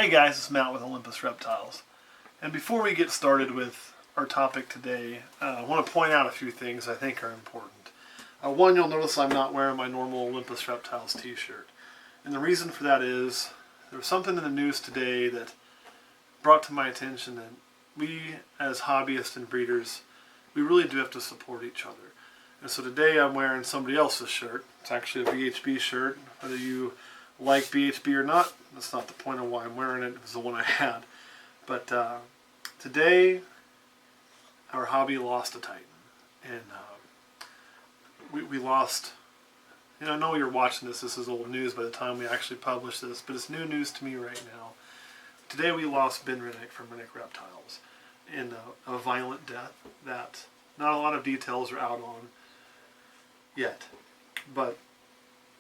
Hey guys, it's Matt with Olympus Reptiles. And before we get started with our topic today, I want to point out a few things I think are important. One, you'll notice I'm not wearing my normal Olympus Reptiles t-shirt. And the reason for that is there was something in the news today that brought to my attention that we as hobbyists and breeders, we really do have to support each other. And so today I'm wearing somebody else's shirt. It's actually a BHB shirt. Whether you like BHB or not, that's not the point of why I'm wearing it. It was the one I had. But today our hobby lost a titan. And we lost, and I know you're watching this is old news by the time we actually publish this, but it's new news to me right now. Today we lost Ben Renick from Renick Reptiles in a violent death that not a lot of details are out on yet. But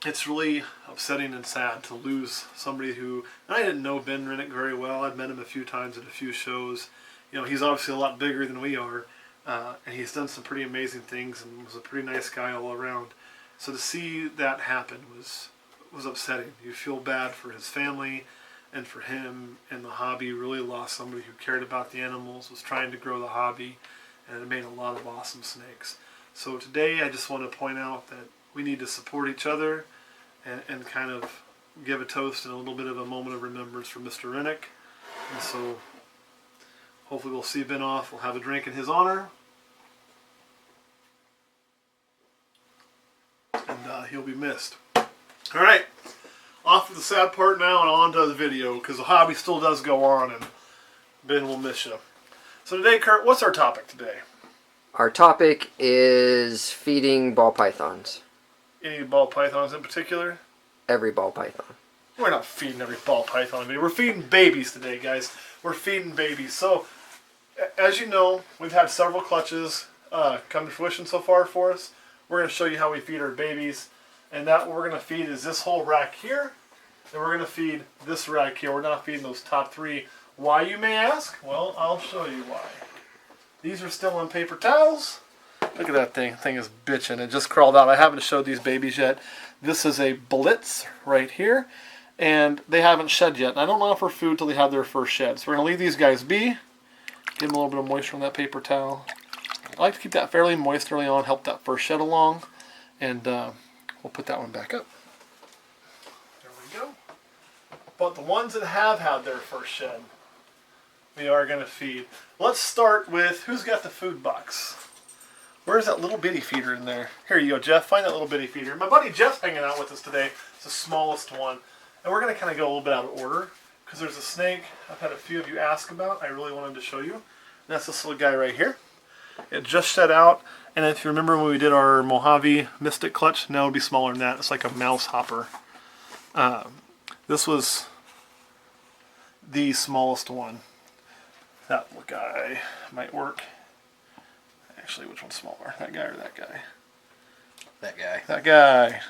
it's really upsetting and sad to lose somebody who, and I didn't know Ben Renick very well. I'd met him a few times at a few shows. You know, he's obviously a lot bigger than we are, and he's done some pretty amazing things and was a pretty nice guy all around. So to see that happen was upsetting. You feel bad for his family and for him, and the hobby really lost somebody who cared about the animals, was trying to grow the hobby, and it made a lot of awesome snakes. So today I just want to point out that we need to support each other and kind of give a toast and a little bit of a moment of remembrance for Mr. Renick. And so hopefully we'll see Ben off. We'll have a drink in his honor. And he'll be missed. Alright, off to the sad part now and on to the video, because the hobby still does go on and Ben will miss you. So today, Kurt, what's our topic today? Our topic is feeding ball pythons. Any ball pythons in particular? Every ball python. We're not feeding every ball python. We're feeding babies today, guys. We're feeding babies. So, as you know, we've had several clutches come to fruition so far for us. We're going to show you how we feed our babies. And that what we're going to feed is this whole rack here. And we're going to feed this rack here. We're not feeding those top three. Why, you may ask? Well, I'll show you why. These are still on paper towels. Look at that thing. Thing is bitching. It just crawled out. I haven't showed these babies yet. This is a Blitz right here. And they haven't shed yet. And I don't offer food till they have their first shed. So we're going to leave these guys be. Give them a little bit of moisture on that paper towel. I like to keep that fairly moist early on. Help that first shed along. And we'll put that one back up. There we go. But the ones that have had their first shed, we are going to feed. Let's start with, who's got the food box? Where's that little bitty feeder in there? Here you go, Jeff. Find that little bitty feeder. My buddy Jeff's hanging out with us today. It's the smallest one. And we're going to kind of go a little bit out of order because there's a snake I've had a few of you ask about. I really wanted to show you. And that's this little guy right here. It just shed out. And if you remember when we did our Mojave Mystic clutch, now it would be smaller than that. It's like a mouse hopper. This was the smallest one. That little guy might work. Actually, which one's smaller? That guy or that guy? That guy. That guy.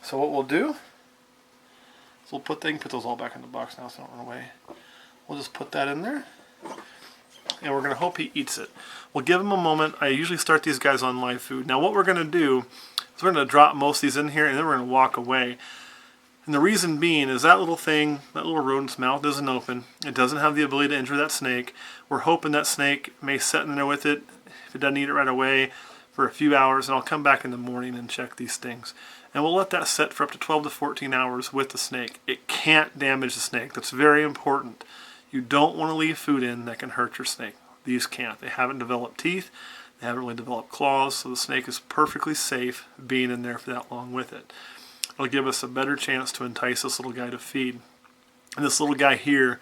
So what we'll do is we'll put those all back in the box now so they don't run away. We'll just put that in there. And we're going to hope he eats it. We'll give him a moment. I usually start these guys on live food. Now what we're going to do is we're going to drop most of these in here and then we're going to walk away. And the reason being is that little thing, that little rodent's mouth isn't open. It doesn't have the ability to injure that snake. We're hoping that snake may sit in there with it, if it doesn't eat it right away, for a few hours. And I'll come back in the morning and check these things. And we'll let that sit for up to 12 to 14 hours with the snake. It can't damage the snake. That's very important. You don't want to leave food in that can hurt your snake. These can't. They haven't developed teeth. They haven't really developed claws. So the snake is perfectly safe being in there for that long with it. It'll give us a better chance to entice this little guy to feed. And this little guy here,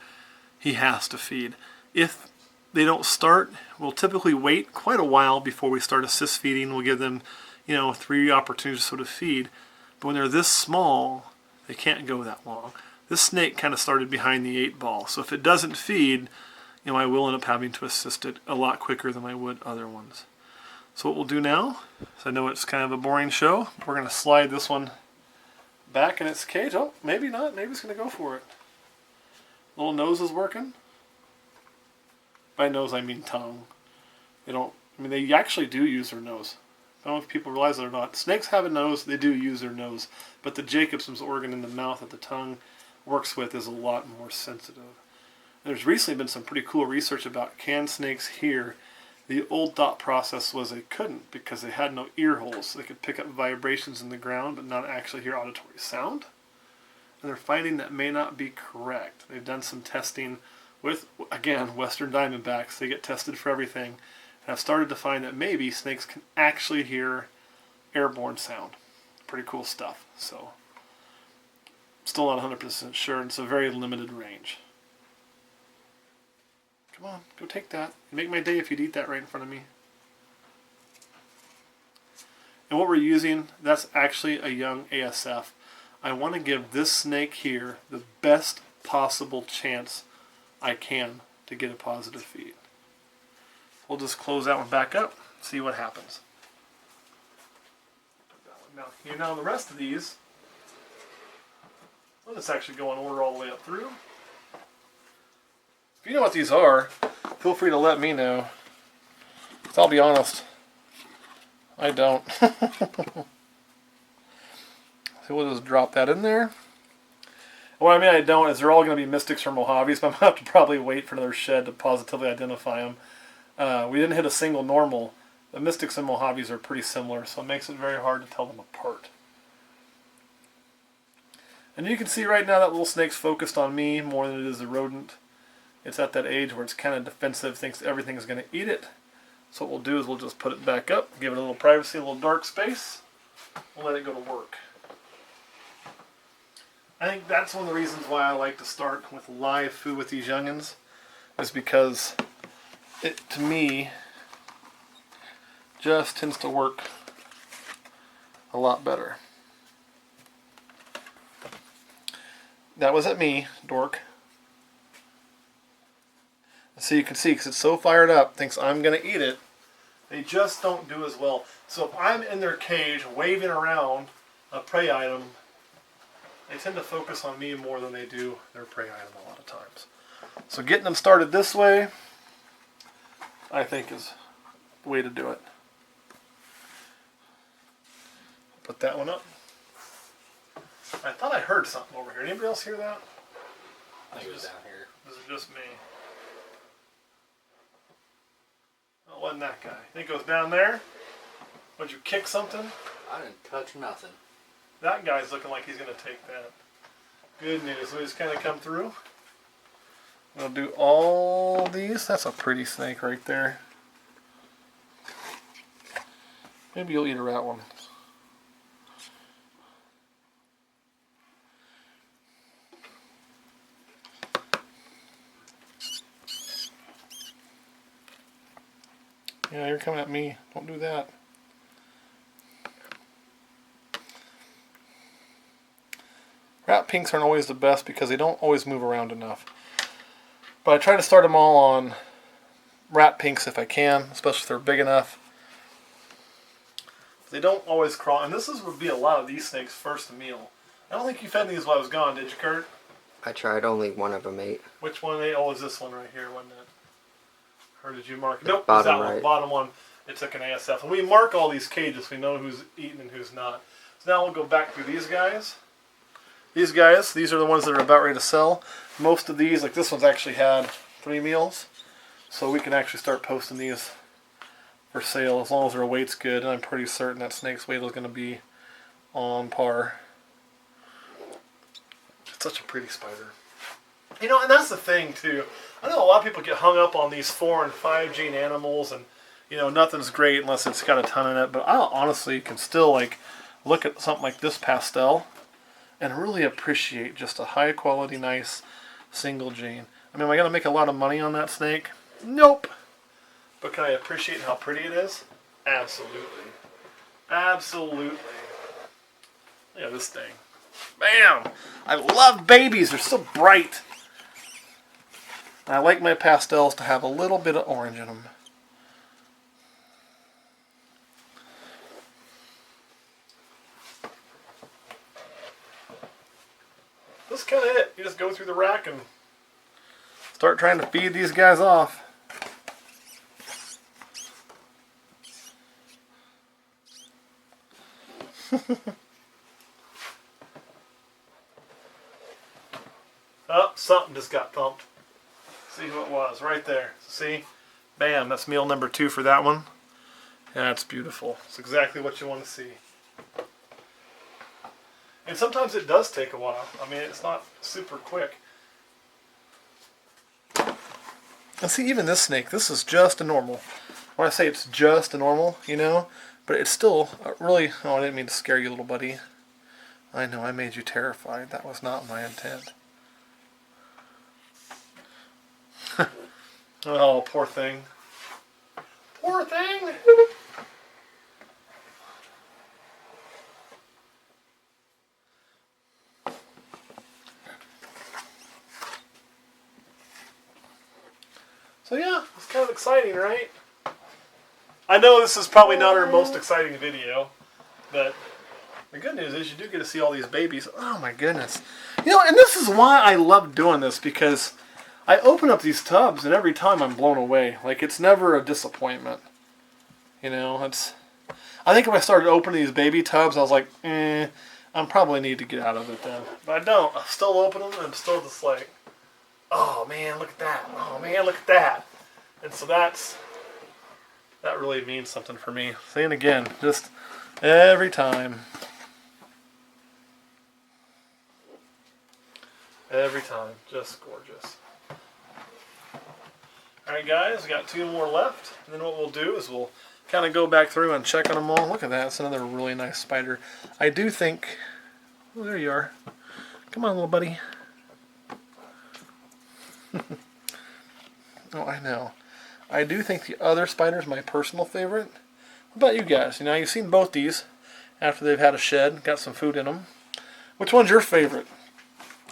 he has to feed. If they don't start, we'll typically wait quite a while before we start assist feeding. We'll give them, 3 opportunities to sort of feed. But when they're this small, they can't go that long. This snake kind of started behind the 8 ball. So if it doesn't feed, I will end up having to assist it a lot quicker than I would other ones. So what we'll do now, is I know it's kind of a boring show, we're going to slide this one back in its cage. Oh, maybe not. Maybe it's going to go for it. Little nose is working. By nose, I mean tongue. They actually do use their nose. I don't know if people realize it or not. Snakes have a nose. They do use their nose. But the Jacobson's organ in the mouth at the tongue works with is a lot more sensitive. There's recently been some pretty cool research about, can snakes hear? The old thought process was they couldn't because they had no ear holes. So they could pick up vibrations in the ground but not actually hear auditory sound. And they're finding that may not be correct. They've done some testing with, again, Western Diamondbacks. They get tested for everything. And I've started to find that maybe snakes can actually hear airborne sound. Pretty cool stuff. So, still not 100% sure. It's a very limited range. Come on, go take that. You'd make my day if you'd eat that right in front of me. And what we're using, that's actually a young ASF. I want to give this snake here the best possible chance I can to get a positive feed. We'll just close that one back up, see what happens. Put that one down here. Now the rest of these, let us actually go in order all the way up through. If you know what these are, feel free to let me know. 'Cause I'll be honest, I don't. So we'll just drop that in there. What I mean I don't is they're all going to be Mystics or Mojaves, but I'm going to have to probably wait for another shed to positively identify them. We didn't hit a single normal. The Mystics and Mojaves are pretty similar, so it makes it very hard to tell them apart. And you can see right now that little snake's focused on me more than it is the rodent. It's at that age where it's kind of defensive, thinks everything is going to eat it. So what we'll do is we'll just put it back up, give it a little privacy, a little dark space. We'll let it go to work. I think that's one of the reasons why I like to start with live food with these youngins, is because it, to me, just tends to work a lot better. That was at me, dork. So you can see, because it's so fired up, thinks I'm going to eat it, they just don't do as well. So if I'm in their cage waving around a prey item, they tend to focus on me more than they do their prey item a lot of times. So getting them started this way, I think, is the way to do it. Put that one up. I thought I heard something over here. Anybody else hear that? I think it was down here. This is just me. Oh, it wasn't that guy. Think it goes down there? Would you kick something? I didn't touch nothing. That guy's looking like he's going to take that. Good news. We just kind of come through. We'll do all these. That's a pretty snake right there. Maybe you'll eat a rat one. Yeah, you're coming at me. Don't do that. Rat pinks aren't always the best because they don't always move around enough. But I try to start them all on rat pinks if I can, especially if they're big enough. They don't always crawl, and this would be a lot of these snakes' first meal. I don't think you fed these while I was gone, did you, Kurt? I tried, only one of them ate. Which one ate? Oh, it was this one right here, wasn't it? Or did you mark it? Nope, it was Bottom that one. right. Bottom one. It took an ASF. And we mark all these cages so we know who's eating and who's not. So now we'll go back through these guys. These guys, these are the ones that are about ready to sell. Most of these, like this one's actually had 3 meals. So we can actually start posting these for sale as long as their weight's good. And I'm pretty certain that snake's weight is going to be on par. It's such a pretty spider. You know, and that's the thing too. I know a lot of people get hung up on these 4 and 5 gene animals, and you know nothing's great unless it's got a ton in it. But I honestly can still like look at something like this pastel and really appreciate just a high quality, nice single gene. I mean, am I gonna make a lot of money on that snake? Nope. But can I appreciate how pretty it is? Absolutely. Absolutely. Look at this thing. Bam! I love babies. They're so bright. I like my pastels to have a little bit of orange in them. That's kind of it. You just go through the rack and start trying to feed these guys off. something just got thumped. See who it was, right there. See? Bam, that's meal number 2 for that one. Yeah, that's beautiful. It's exactly what you want to see. And sometimes it does take a while. I mean, it's not super quick. And see, even this snake, this is just a normal. When I say it's just a normal, you know, but it's still really... Oh, I didn't mean to scare you, little buddy. I know, I made you terrified. That was not my intent. Oh, poor thing. Poor thing! So yeah, it's kind of exciting, right? I know this is probably not our most exciting video, but the good news is you do get to see all these babies. Oh my goodness. You know, and this is why I love doing this, because I open up these tubs and every time I'm blown away. Like, it's never a disappointment. You know, it's... I think if I started opening these baby tubs, I was like, I probably need to get out of it then. But I don't. I still open them and I'm still just like, oh man, look at that. Oh man, look at that. And so that really means something for me. Saying again, just every time. Every time. Just gorgeous. Alright guys, we got 2 more left. And then what we'll do is we'll kind of go back through and check on them all. Look at that. It's another really nice spider. I do think... Oh, there you are. Come on, little buddy. Oh, I know. I do think the other spider is my personal favorite. What about you guys? You know, you've seen both these after they've had a shed, got some food in them. Which one's your favorite?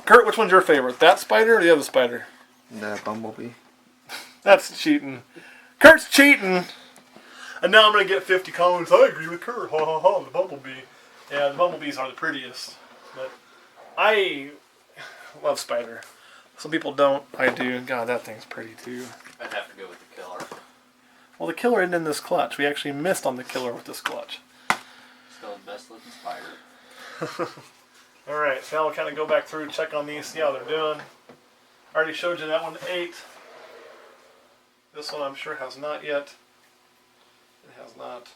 Kurt, which one's your favorite? That spider or the other spider? The bumblebee. That's cheating. Kurt's cheating! And now I'm going to get 50 comments. I agree with Kurt. Ha ha ha, the bumblebee. Yeah, the bumblebees are the prettiest. But I love spider. Some people don't. I do. God, that thing's pretty too. I'd have to go with the killer. Well, the killer isn't in this clutch. We actually missed on the killer with this clutch. Still the best looking spider. Alright, so now we'll kind of go back through, check on these, see how they're doing. I already showed you that one ate. This one I'm sure has not yet. It has not.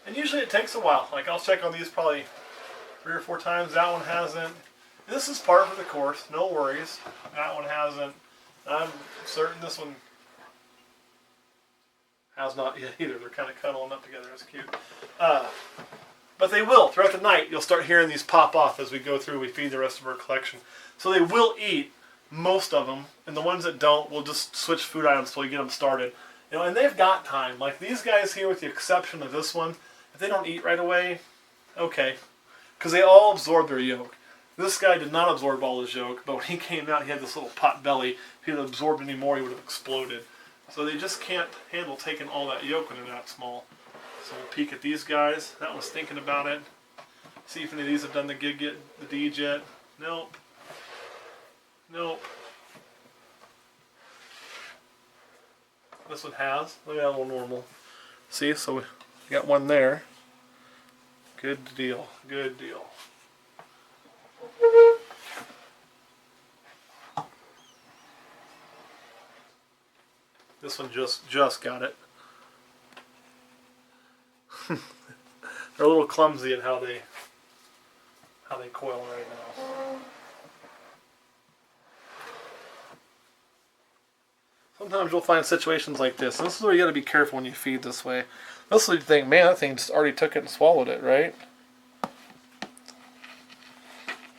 And usually it takes a while. Like, I'll check on these probably 3 or 4 times. That one hasn't. This is par for the course. No worries. That one hasn't. I'm certain this one has not yet either. They're kind of cuddling up together. It's cute. But they will. Throughout the night, you'll start hearing these pop off as we go through. We feed the rest of our collection. So they will eat, most of them. And the ones that don't, we'll just switch food items until we get them started. You know, and they've got time. Like these guys here, with the exception of this one, if they don't eat right away, okay. Because they all absorb their yolk. This guy did not absorb all his yolk, but when he came out, he had this little pot belly. If he had absorbed any more, he would have exploded. So they just can't handle taking all that yolk when they're that small. So we'll peek at these guys. That one's thinking about it. See if any of these have done the gig yet, the deed yet. Nope. Nope. This one has. Look at that little normal. See, so we got one there. Good deal. Good deal. This one just got it. They're a little clumsy at how they coil right now. Sometimes you'll find situations like this. And this is where you got to be careful when you feed this way. This is where you think, man, that thing just already took it and swallowed it, right?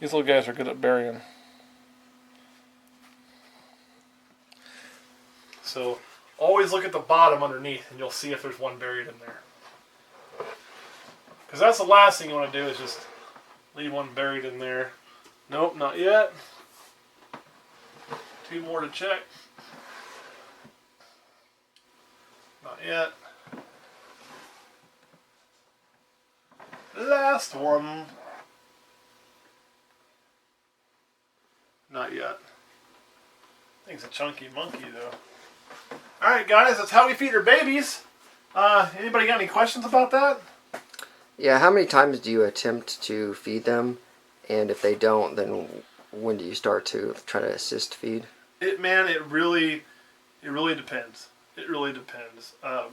These little guys are good at burying. So always look at the bottom underneath and you'll see if there's one buried in there. Because that's the last thing you want to do, is just leave one buried in there. Nope, not yet. 2 more to check. Not yet. Last one. Not yet. Thing's a chunky monkey though. Alright guys, that's how we feed our babies. Anybody got any questions about that? Yeah, how many times do you attempt to feed them? And if they don't, then when do you start to try to assist feed? It really depends. It really depends. I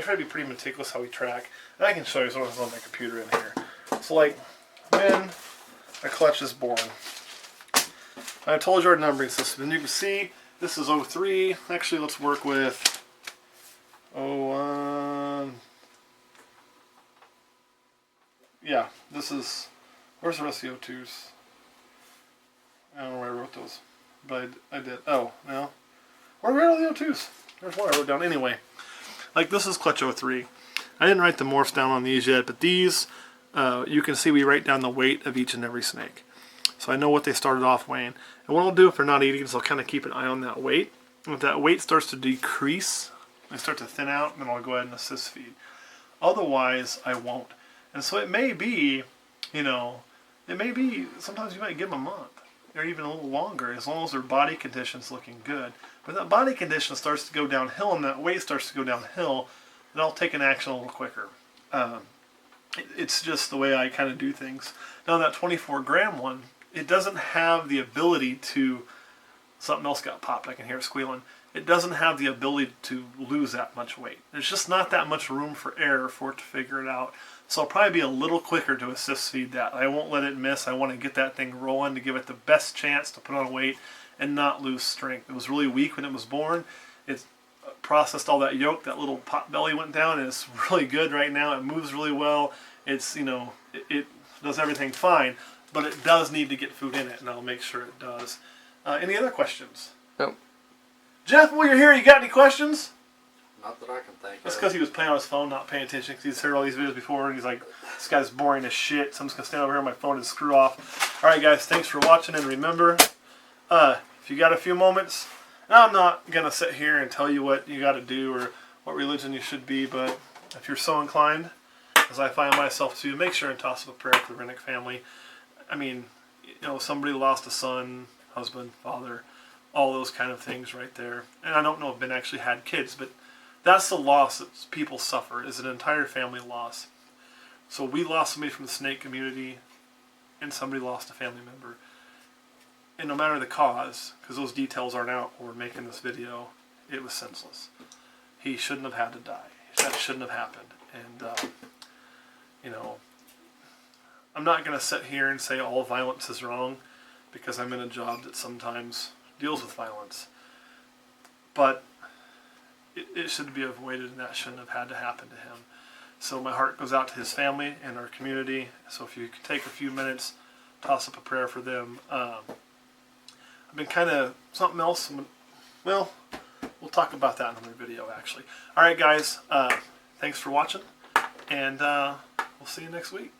try to be pretty meticulous how we track. And I can show you something on my computer in here. So like when a clutch is born, I told you our numbering system, and you can see this is 03. Actually, let's work with 01. Yeah, this is. Where's the rest of the O2s? I don't know where I wrote those, but I did. Oh, no. Where are all the O2s? There's one I wrote down. Anyway, like this is clutch 03. I didn't write the morphs down on these yet, but these, you can see we write down the weight of each and every snake. So I know what they started off weighing. And what I'll do if they're not eating is I'll kind of keep an eye on that weight. And if that weight starts to decrease, they start to thin out, then I'll go ahead and assist feed. Otherwise, I won't. And so it may be, sometimes you might give them a month or even a little longer as long as their body condition's looking good. But that body condition starts to go downhill and that weight starts to go downhill, then I'll take an action a little quicker. It's just the way I kind of do things. Now that 24-gram one, it doesn't have the ability to, something else got popped, I can hear it squealing. It doesn't have the ability to lose that much weight. There's just not that much room for error for it to figure it out. So I'll probably be a little quicker to assist feed that. I won't let it miss. I want to get that thing rolling to give it the best chance to put on weight and not lose strength. It was really weak when it was born. It's processed all that yolk, that little pot belly went down, and it's really good right now. It moves really well. It's, it does everything fine, but it does need to get food in it, and I'll make sure it does. Any other questions? Nope. Jeff, while you're here, you got any questions? Not that I can think That's of. because he was playing on his phone, not paying attention, because he's heard all these videos before, and he's like, this guy's boring as shit, so I'm just going to stand over here on my phone and screw off. Alright guys, thanks for watching, and remember, if you got a few moments, and I'm not going to sit here and tell you what you got to do or what religion you should be, but if you're so inclined, as I find myself to, make sure and toss up a prayer for the Renick family. I mean, somebody lost a son, husband, father, all those kind of things right there. And I don't know if Ben actually had kids, but that's the loss that people suffer, is an entire family loss. So we lost somebody from the snake community, and somebody lost a family member. And no matter the cause, because those details aren't out when we're making this video, it was senseless. He shouldn't have had to die. That shouldn't have happened. And, I'm not going to sit here and say all violence is wrong, because I'm in a job that sometimes deals with violence. But it should be avoided, and that shouldn't have had to happen to him. So my heart goes out to his family and our community. So if you could take a few minutes, toss up a prayer for them. I've been kind of something else. Well, we'll talk about that in another video, actually. All right, guys. Thanks for watching, and we'll see you next week.